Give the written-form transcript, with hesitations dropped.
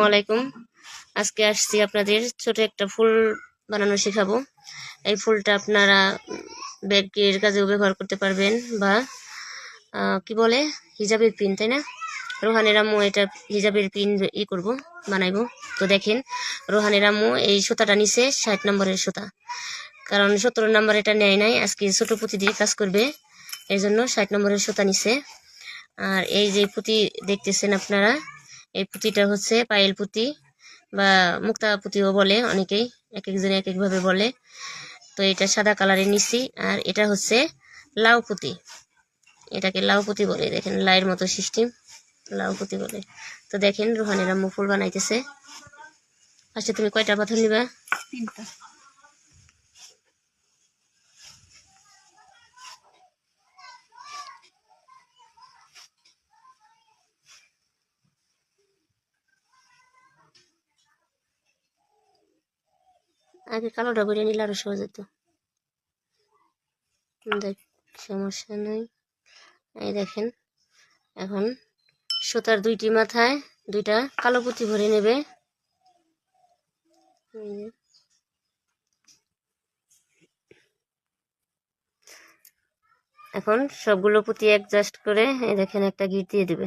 আলাইকুম। আজকে আসছি আপনাদের ছোট একটা ফুল বানানো শেখাবো। এই ফুলটা আপনারা ব্যাগের কাজেও ব্যবহার করতে পারবেন বা কি বলে হিজাবের পিন, তাই না? রোহানের আম্মু এটা হিজাবের পিন করবো, বানাইবো। তো দেখেন, রোহানের আম্মু এই সুতাটা নিছে 60 নম্বরের সুতা, কারণ 17 নম্বর এটা নেয় নাই, আজকে ছোট পুঁতি দিয়ে কাজ করবে, এই জন্য 60 নম্বরের সুতা নিছে। আর এই যে পুঁতি দেখতেছেন আপনারা, এই পুঁতিটা হচ্ছে পায়েল পুঁতি বা মুক্তা পুঁতিও বলে অনেকেই, এক একজনে এক একভাবে বলে। তো এটা সাদা কালারের নিছি। আর এটা হচ্ছে লাউ পুঁতি, এটাকে লাউ পুঁতি বলে। দেখেন লাইয়ের মতো সিস্টেম, লাউ পুঁতি বলে। তো দেখেন রোহানের আম্মু ফুল বানাইতেছে। আচ্ছা, তুমি কয়টা পাথর নিবা? 3টা। আগে কালোটা করে নিলে আরো সহজ হতো। দেখ, সমস্যা নেই। এই দেখেন, এখন সুতার দুইটি মাথায় দুইটা কালো পুঁতি ভরে নেবে। এখন সবগুলো পুঁতি অ্যাডজাস্ট করে এই দেখেন একটা গিট দিয়ে দিবে।